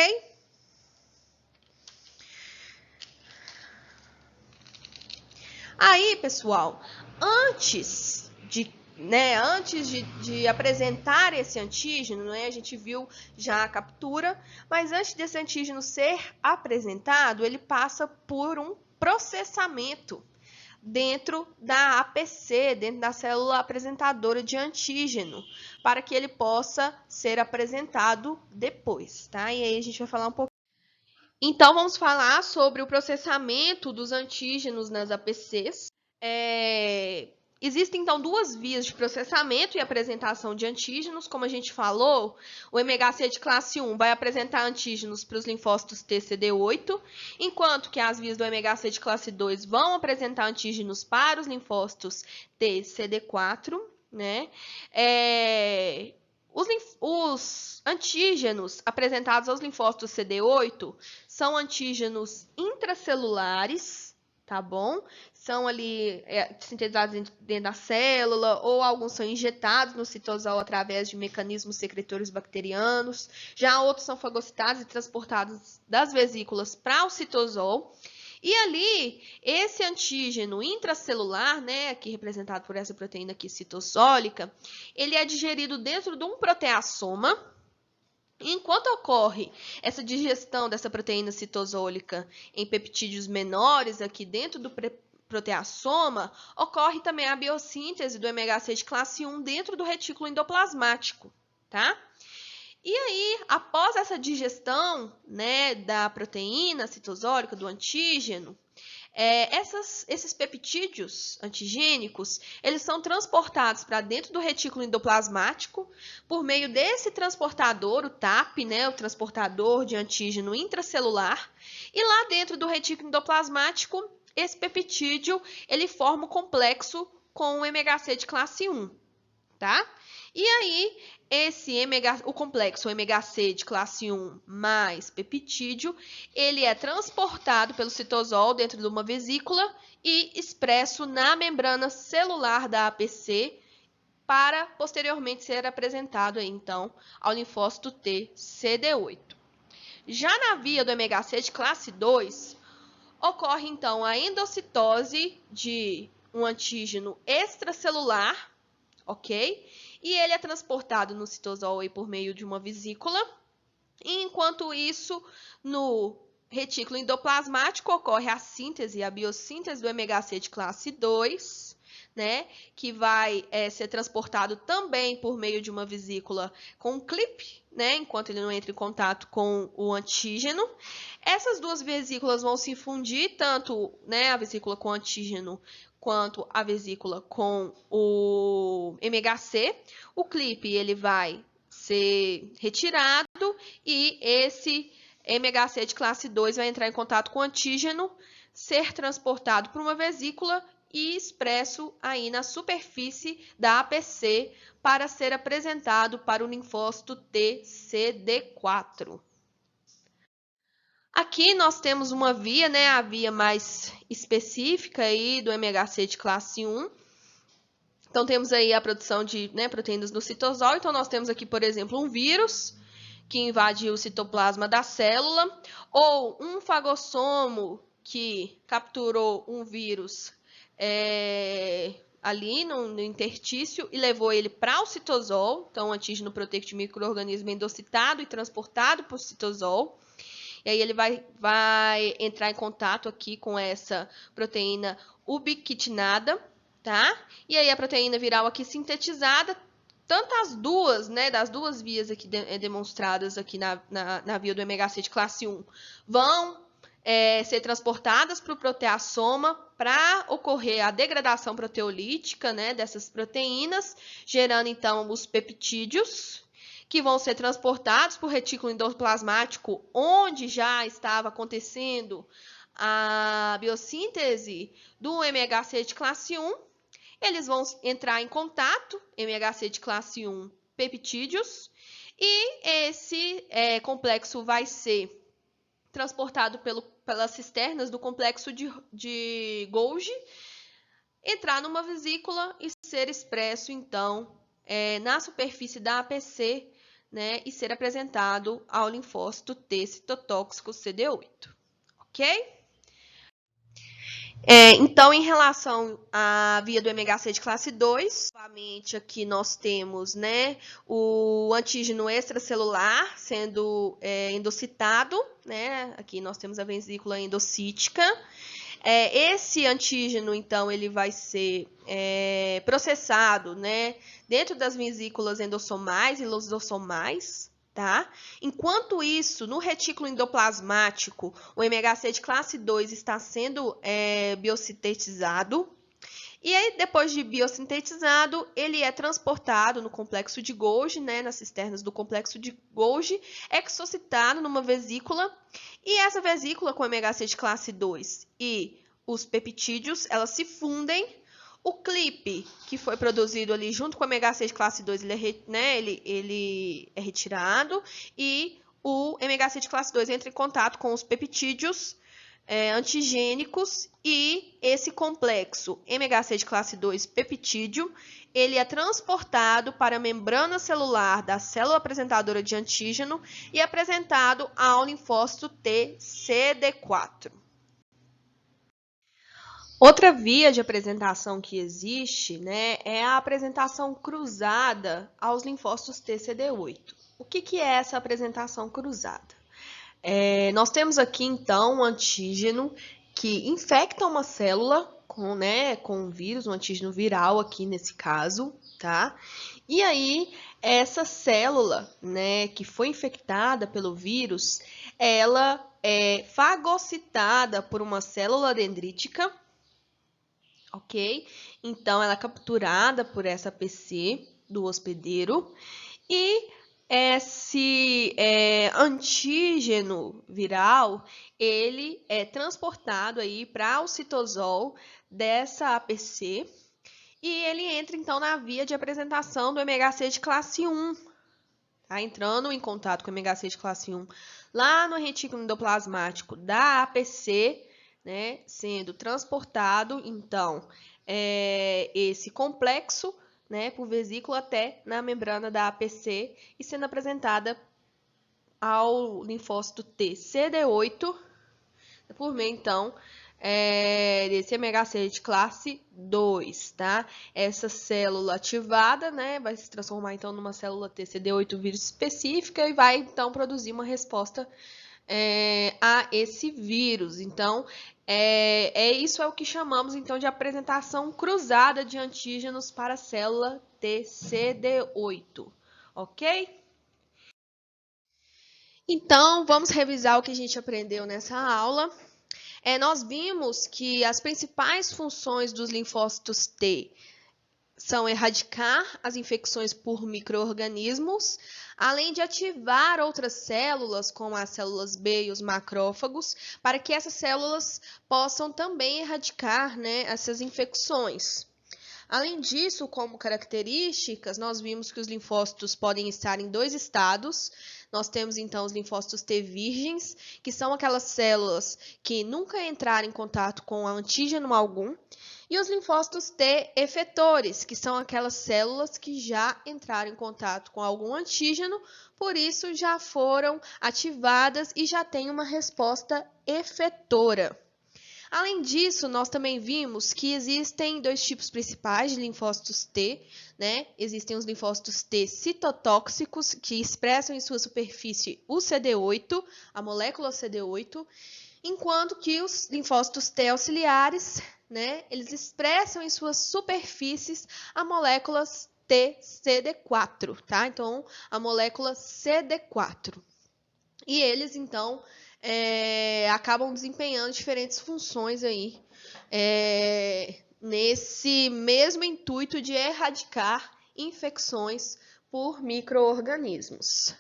Aí, pessoal, antes de apresentar esse antígeno, né, a gente viu já a captura, mas antes desse antígeno ser apresentado, ele passa por um processamento dentro da APC, dentro da célula apresentadora de antígeno, para que ele possa ser apresentado depois, tá? E aí a gente vai falar um pouco. Então, vamos falar sobre o processamento dos antígenos nas APCs. Existem, então, duas vias de processamento e apresentação de antígenos. Como a gente falou, o MHC de classe 1 vai apresentar antígenos para os linfócitos TCD8, enquanto que as vias do MHC de classe 2 vão apresentar antígenos para os linfócitos TCD4, né? Os antígenos apresentados aos linfócitos CD8 são antígenos intracelulares, tá bom? São ali sintetizados dentro da célula, ou alguns são injetados no citosol através de mecanismos secretores bacterianos. Já outros são fagocitados e transportados das vesículas para o citosol. E ali, esse antígeno intracelular, né, aqui representado por essa proteína aqui citossólica, ele é digerido dentro de um proteassoma. Enquanto ocorre essa digestão dessa proteína citosólica em peptídeos menores aqui dentro do proteassoma, ocorre também a biossíntese do MHC de classe 1 dentro do retículo endoplasmático, tá? E aí, após essa digestão, né, da proteína citosólica, do antígeno, esses peptídeos antigênicos, eles são transportados para dentro do retículo endoplasmático por meio desse transportador, o TAP, né, o transportador de antígeno intracelular, e lá dentro do retículo endoplasmático, esse peptídeo, ele forma o complexo com o MHC de classe 1, tá? E aí, o complexo MHC de classe 1 mais peptídeo, ele é transportado pelo citosol dentro de uma vesícula e expresso na membrana celular da APC para posteriormente ser apresentado aí, então, ao linfócito T CD8. Já na via do MHC de classe 2, ocorre então a endocitose de um antígeno extracelular, ok? E ele é transportado no citosol aí por meio de uma vesícula. E enquanto isso, no retículo endoplasmático ocorre a síntese, a biossíntese do MHC de classe 2, né, que vai ser transportado também por meio de uma vesícula com um clipe, né, enquanto ele não entra em contato com o antígeno. Essas duas vesículas vão se fundir, tanto, né, a vesícula com antígeno quanto a vesícula com o MHC. O clipe ele vai ser retirado e esse MHC de classe 2 vai entrar em contato com o antígeno, ser transportado por uma vesícula e expresso aí na superfície da APC para ser apresentado para o linfócito TCD4. Aqui nós temos uma via, né, a via mais específica aí do MHC de classe 1. Então, temos aí a produção de, né, proteínas no citosol. Então, nós temos aqui, por exemplo, um vírus que invade o citoplasma da célula, ou um fagossomo que capturou um vírus ali no interstício e levou ele para o citosol. Então, o antígeno proteico de micro-organismo endocitado e transportado para o citosol. E aí ele vai entrar em contato aqui com essa proteína ubiquitinada, tá? E aí a proteína viral aqui sintetizada, tanto as duas, né, das duas vias aqui demonstradas aqui na via do MHC de classe 1, vão ser transportadas para o proteassoma para ocorrer a degradação proteolítica, né, dessas proteínas, gerando então os peptídeos, que vão ser transportados por retículo endoplasmático, onde já estava acontecendo a biossíntese do MHC de classe 1. Eles vão entrar em contato, MHC de classe 1, peptídeos, e esse complexo vai ser transportado pelas cisternas do complexo de Golgi, entrar numa vesícula e ser expresso, então, na superfície da APC, né, e ser apresentado ao linfócito T citotóxico CD8, ok? Então, em relação à via do MHC de classe 2, novamente aqui nós temos, né, o antígeno extracelular sendo endocitado, né, aqui nós temos a vesícula endocítica. Esse antígeno, então, ele vai ser processado, né, dentro das vesículas endossomais e lisossomais, tá? Enquanto isso, no retículo endoplasmático, o MHC de classe 2 está sendo biosintetizado. E aí, depois de biosintetizado, ele é transportado no complexo de Golgi, né, nas cisternas do complexo de Golgi, exocitado numa vesícula. E essa vesícula com MHC de classe 2 e os peptídeos, elas se fundem. O clipe que foi produzido ali junto com o MHC de classe 2, ele é retirado e o MHC de classe 2 entra em contato com os peptídeos antigênicos e esse complexo MHC de classe 2 peptídeo, ele é transportado para a membrana celular da célula apresentadora de antígeno e apresentado ao linfócito T CD4. Outra via de apresentação que existe, né, é a apresentação cruzada aos linfócitos TCD8. O que é essa apresentação cruzada? Nós temos aqui, então, um antígeno que infecta uma célula com um vírus, um antígeno viral aqui nesse caso, tá? E aí, essa célula, né, que foi infectada pelo vírus, ela é fagocitada por uma célula dendrítica, ok? Então, ela é capturada por essa PC do hospedeiro e esse antígeno viral, ele é transportado aí para o citosol dessa APC e ele entra, então, na via de apresentação do MHC de classe 1, tá? Entrando em contato com o MHC de classe 1 lá no retículo endoplasmático da APC, né, sendo transportado, então, esse complexo, né, por vesícula até na membrana da APC e sendo apresentada ao linfócito T CD8 por meio, então, desse MHC de classe 2, tá? Essa célula ativada, né, vai se transformar, então, numa célula T CD8 vírus específica e vai, então, produzir uma resposta a esse vírus. Então, isso é o que chamamos, então, de apresentação cruzada de antígenos para a célula TCD8, ok? Então, vamos revisar o que a gente aprendeu nessa aula. Nós vimos que as principais funções dos linfócitos T são erradicar as infecções por micro-organismos, além de ativar outras células, como as células B e os macrófagos, para que essas células possam também erradicar, né, essas infecções. Além disso, como características, nós vimos que os linfócitos podem estar em dois estados. Nós temos, então, os linfócitos T virgens, que são aquelas células que nunca entraram em contato com antígeno algum, e os linfócitos T efetores, que são aquelas células que já entraram em contato com algum antígeno, por isso já foram ativadas e já têm uma resposta efetora. Além disso, nós também vimos que existem dois tipos principais de linfócitos T, né? Existem os linfócitos T citotóxicos, que expressam em sua superfície o CD8, a molécula CD8, enquanto que os linfócitos T auxiliares, né, eles expressam em suas superfícies a molécula TCD4, tá? Então, a molécula CD4. E eles, então, acabam desempenhando diferentes funções aí, nesse mesmo intuito de erradicar infecções por micro-organismos.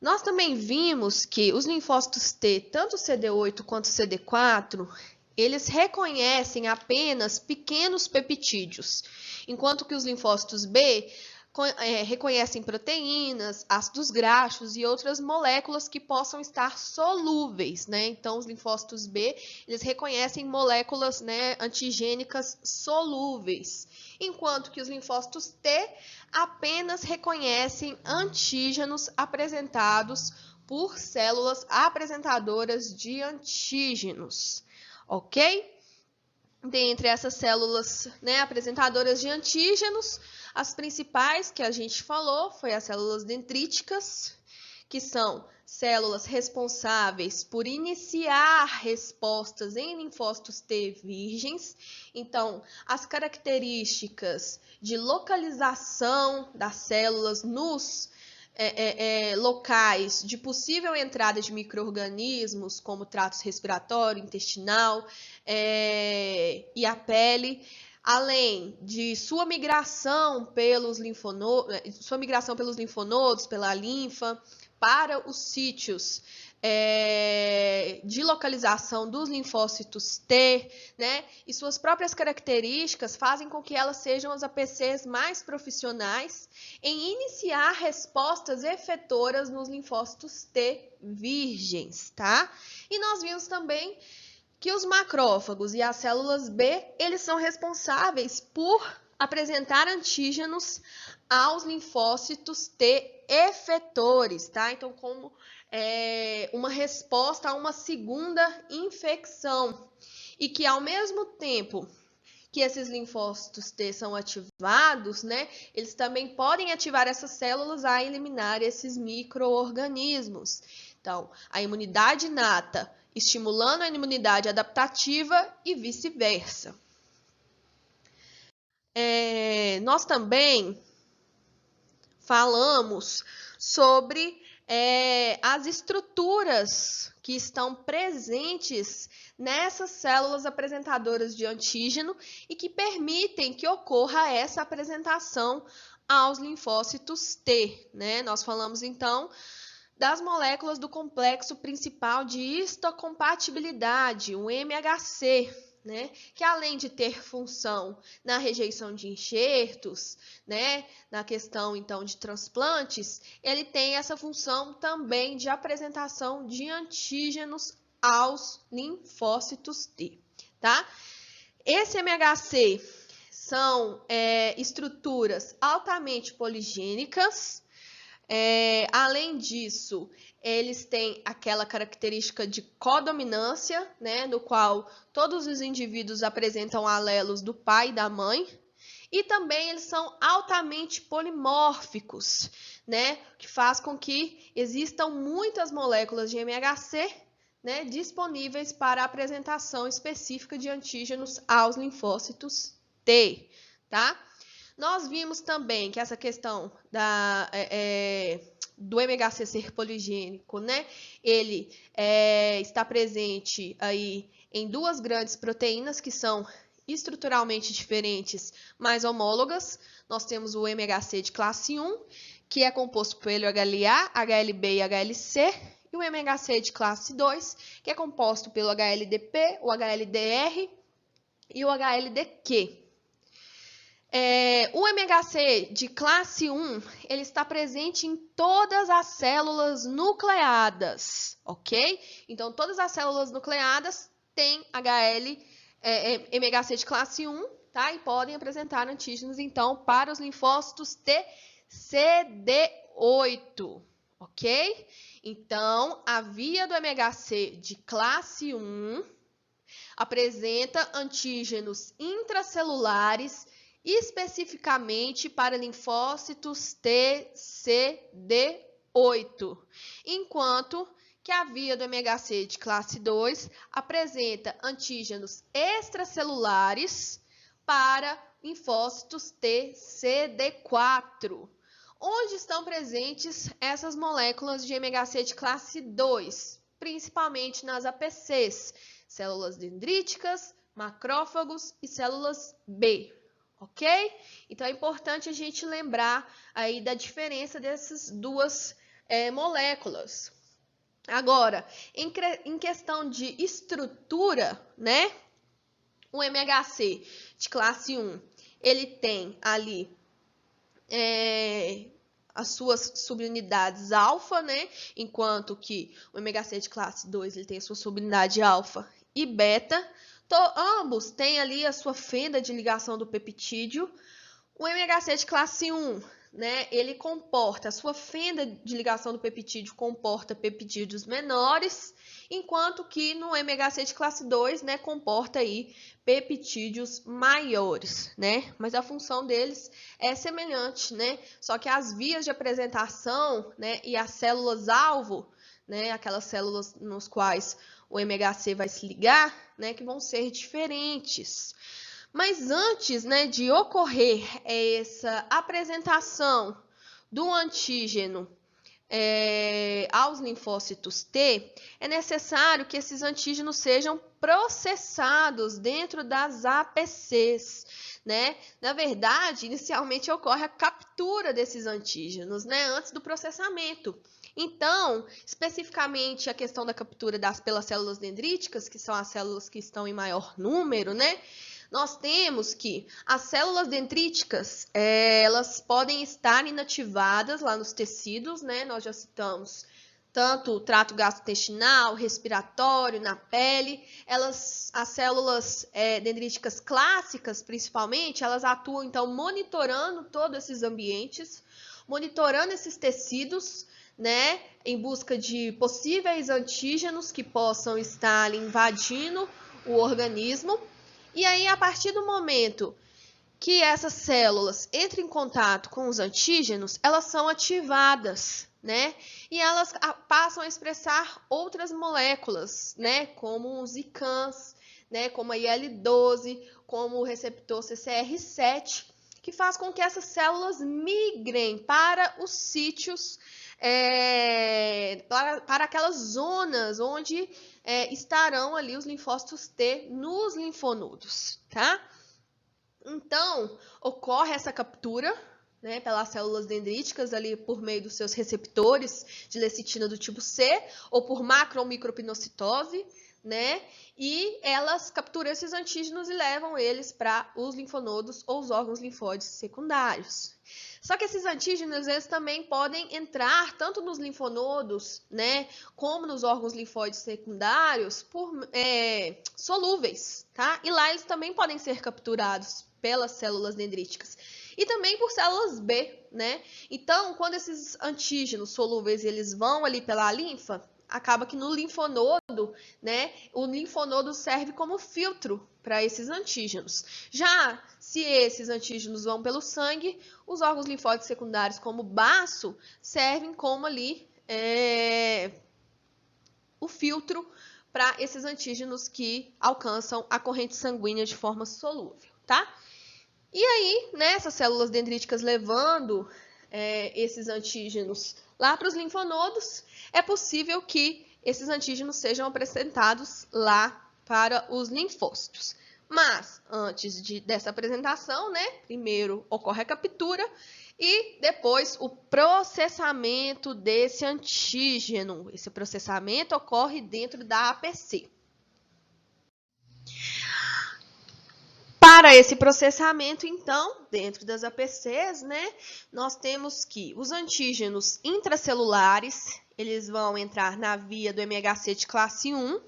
Nós também vimos que os linfócitos T, tanto o CD8 quanto o CD4, eles reconhecem apenas pequenos peptídeos, enquanto que os linfócitos B reconhecem proteínas, ácidos graxos e outras moléculas que possam estar solúveis, né? Então, os linfócitos B, eles reconhecem moléculas, né, antigênicas solúveis, enquanto que os linfócitos T apenas reconhecem antígenos apresentados por células apresentadoras de antígenos, ok? Dentre essas células, né, apresentadoras de antígenos, as principais que a gente falou foi as células dendríticas, que são células responsáveis por iniciar respostas em linfócitos T virgens. Então, as características de localização das células nos locais de possível entrada de micro-organismos, como trato respiratório, intestinal e a pele, além de sua migração pelos linfonodos, pela linfa, para os sítios de localização dos linfócitos T, né? E suas próprias características fazem com que elas sejam as APCs mais profissionais em iniciar respostas efetoras nos linfócitos T virgens, tá? E nós vimos também que os macrófagos e as células B, eles são responsáveis por apresentar antígenos aos linfócitos T efetores, tá? Então, como uma resposta a uma segunda infecção. E que, ao mesmo tempo que esses linfócitos T são ativados, né, eles também podem ativar essas células a eliminar esses micro-organismos. Então, a imunidade inata estimulando a imunidade adaptativa e vice-versa. Nós também falamos sobre as estruturas que estão presentes nessas células apresentadoras de antígeno e que permitem que ocorra essa apresentação aos linfócitos T, né? Nós falamos, então, das moléculas do complexo principal de histocompatibilidade, o MHC, né? Que além de ter função na rejeição de enxertos, né? Na questão, então, de transplantes, ele tem essa função também de apresentação de antígenos aos linfócitos T, tá? Esse MHC são estruturas altamente poligênicas. Além disso, eles têm aquela característica de codominância, né, no qual todos os indivíduos apresentam alelos do pai e da mãe, e também eles são altamente polimórficos, né, que faz com que existam muitas moléculas de MHC, né, disponíveis para a apresentação específica de antígenos aos linfócitos T, tá? Nós vimos também que essa questão do MHC ser poligênico, né? Ele está presente aí em duas grandes proteínas que são estruturalmente diferentes, mas homólogas. Nós temos o MHC de classe 1, que é composto pelo HLA, HLB e HLC, e o MHC de classe 2, que é composto pelo HLDP, o HLDR e o HLDQ. O MHC de classe 1, ele está presente em todas as células nucleadas, ok? Então, todas as células nucleadas têm MHC de classe 1, tá? E podem apresentar antígenos, então, para os linfócitos T CD8, ok? Então, a via do MHC de classe 1 apresenta antígenos intracelulares especificamente para linfócitos T CD8, enquanto que a via do MHC de classe 2 apresenta antígenos extracelulares para linfócitos T CD4. Onde estão presentes essas moléculas de MHC de classe 2? Principalmente nas APCs, células dendríticas, macrófagos e células B. Ok? Então, é importante a gente lembrar aí da diferença dessas duas moléculas. Agora, em questão de estrutura, né? O MHC de classe 1, ele tem ali as suas subunidades alfa, né? Enquanto que o ômega 6 classe 2 ele tem a sua subunidade alfa e beta. Ambos têm ali a sua fenda de ligação do peptídeo. O MHC de classe 1, né, ele comporta, a sua fenda de ligação do peptídeo comporta peptídeos menores, enquanto que no MHC de classe 2, né, comporta aí peptídeos maiores, né? Mas a função deles é semelhante, né? Só que as vias de apresentação, né, e as células-alvo, né, aquelas células nos quais o MHC vai se ligar, né, que vão ser diferentes. Mas antes, né, de ocorrer essa apresentação do antígeno aos linfócitos T, é necessário que esses antígenos sejam processados dentro das APCs, né? Na verdade, inicialmente ocorre a captura desses antígenos, né, antes do processamento. Então, especificamente a questão da captura pelas células dendríticas, que são as células que estão em maior número, né? Nós temos que as células dendríticas, elas podem estar inativadas lá nos tecidos, né? Nós já citamos tanto o trato gastrointestinal, respiratório, na pele. As células dendríticas clássicas, principalmente, elas atuam, então, monitorando todos esses ambientes, monitorando esses tecidos, né? Em busca de possíveis antígenos que possam estar ali invadindo o organismo. E aí, a partir do momento que essas células entram em contato com os antígenos, elas são ativadas, né? E elas passam a expressar outras moléculas, né? Como os ICANS, né? Como a IL-12, como o receptor CCR7, que faz com que essas células migrem para os sítios, para aquelas zonas onde estarão ali os linfócitos T nos linfonodos, tá? Então, ocorre essa captura, né, pelas células dendríticas ali por meio dos seus receptores de lecitina do tipo C ou por macro ou micropinocitose, né? E elas capturam esses antígenos e levam eles para os linfonodos ou os órgãos linfóides secundários. Só que esses antígenos, eles também podem entrar tanto nos linfonodos, né, como nos órgãos linfóides secundários solúveis, tá? E lá eles também podem ser capturados pelas células dendríticas. E também por células B, né? Então, quando esses antígenos solúveis, eles vão ali pela linfa, acaba que no linfonodo, né, o linfonodo serve como filtro para esses antígenos. Já se esses antígenos vão pelo sangue, os órgãos linfóides secundários, como o baço, servem como ali o filtro para esses antígenos que alcançam a corrente sanguínea de forma solúvel, tá? E aí, né, essas células dendríticas levando esses antígenos lá para os linfonodos, é possível que esses antígenos sejam apresentados lá para os linfócitos. Mas, antes dessa apresentação, né, primeiro ocorre a captura e depois o processamento desse antígeno. Esse processamento ocorre dentro da APC. Para esse processamento, então, dentro das APCs, né, nós temos que os antígenos intracelulares, eles vão entrar na via do MHC de classe 1.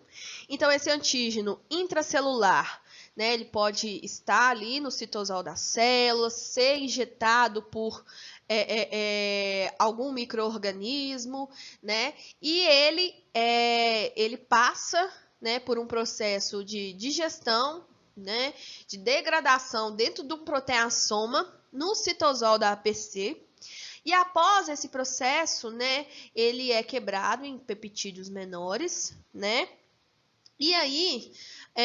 Então, esse antígeno intracelular, né, ele pode estar ali no citosol da célula, ser injetado por algum micro-organismo, né, e ele passa, né, por um processo de digestão, né, de degradação dentro do proteassoma no citosol da APC. E após esse processo, né, ele é quebrado em peptídeos menores, né? E aí,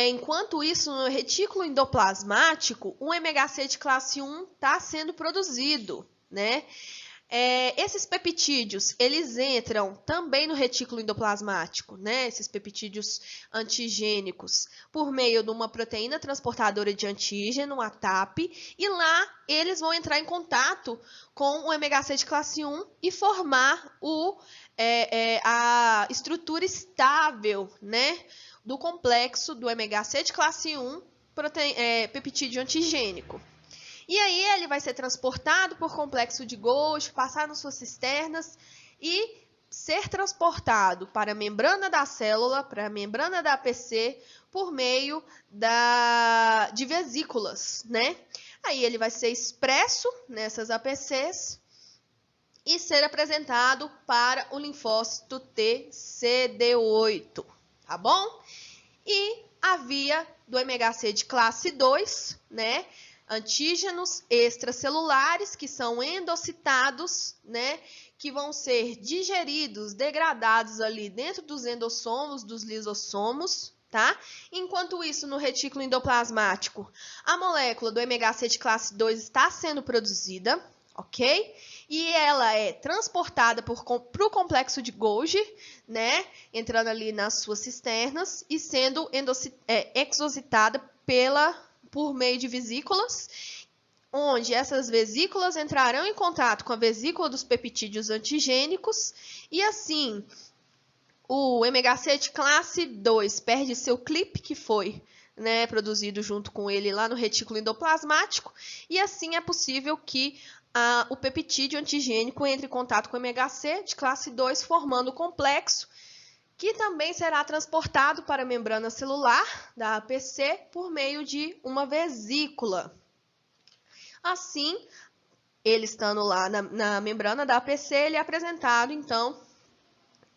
enquanto isso, no retículo endoplasmático, o MHC de classe 1 está sendo produzido, né? Esses peptídeos, eles entram também no retículo endoplasmático, né? Esses peptídeos antigênicos, por meio de uma proteína transportadora de antígeno, a TAP, e lá eles vão entrar em contato com o MHC de classe 1 e formar a estrutura estável, né, do complexo do MHC de classe 1, peptídeo antigênico. E aí ele vai ser transportado por complexo de Golgi, passar nas suas cisternas e ser transportado para a membrana da célula, para a membrana da APC, por meio de vesículas, né? Aí ele vai ser expresso nessas APCs e ser apresentado para o linfócito TCD8, tá bom? E a via do MHC de classe 2, né? Antígenos extracelulares que são endocitados, né? Que vão ser digeridos, degradados ali dentro dos endossomos, dos lisossomos, tá? Enquanto isso, no retículo endoplasmático, a molécula do MHC de classe 2 está sendo produzida, ok? E ela é transportada para o complexo de Golgi, né? Entrando ali nas suas cisternas e sendo exositada por meio de vesículas, onde essas vesículas entrarão em contato com a vesícula dos peptídeos antigênicos e assim o MHC de classe 2 perde seu clipe, que foi, né, produzido junto com ele lá no retículo endoplasmático, e assim é possível que o peptídeo antigênico entre em contato com o MHC de classe 2, formando o complexo, que também será transportado para a membrana celular da APC por meio de uma vesícula. Assim, ele estando lá na membrana da APC, ele é apresentado, então,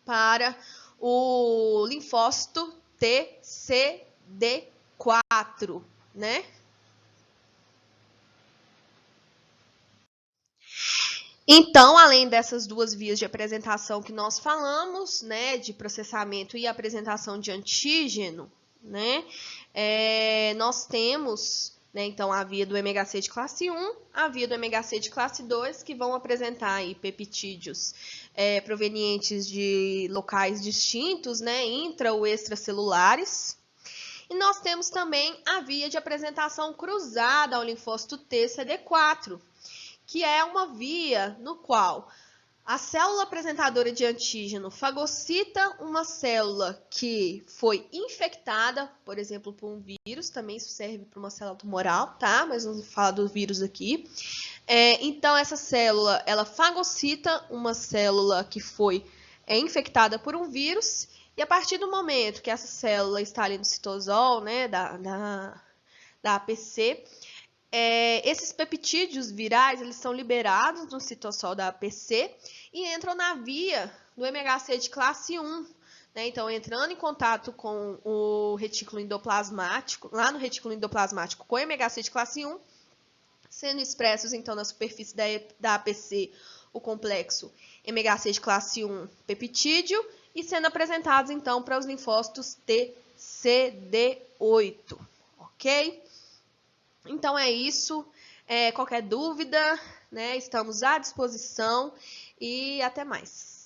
para o linfócito TCD4, né? Então, além dessas duas vias de apresentação que nós falamos, né, de processamento e apresentação de antígeno, né, nós temos, né, então, a via do MHC de classe 1, a via do MHC de classe 2, que vão apresentar aí peptídeos provenientes de locais distintos, né, intra ou extracelulares. E nós temos também a via de apresentação cruzada ao linfócito TCD4, que é uma via no qual a célula apresentadora de antígeno fagocita uma célula que foi infectada, por exemplo, por um vírus, também isso serve para uma célula tumoral, tá? Mas não vou falar do vírus aqui. Então, essa célula, ela fagocita uma célula que foi infectada por um vírus, e a partir do momento que essa célula está ali no citosol, né, da APC, esses peptídeos virais, eles são liberados no citossol da APC e entram na via do MHC de classe 1. Né? Então, entrando em contato com o retículo endoplasmático, lá no retículo endoplasmático com o MHC de classe 1, sendo expressos, então, na superfície da APC, o complexo MHC de classe 1 peptídeo, e sendo apresentados, então, para os linfócitos TCD8, ok? Então, é isso. Qualquer dúvida, né, estamos à disposição e até mais.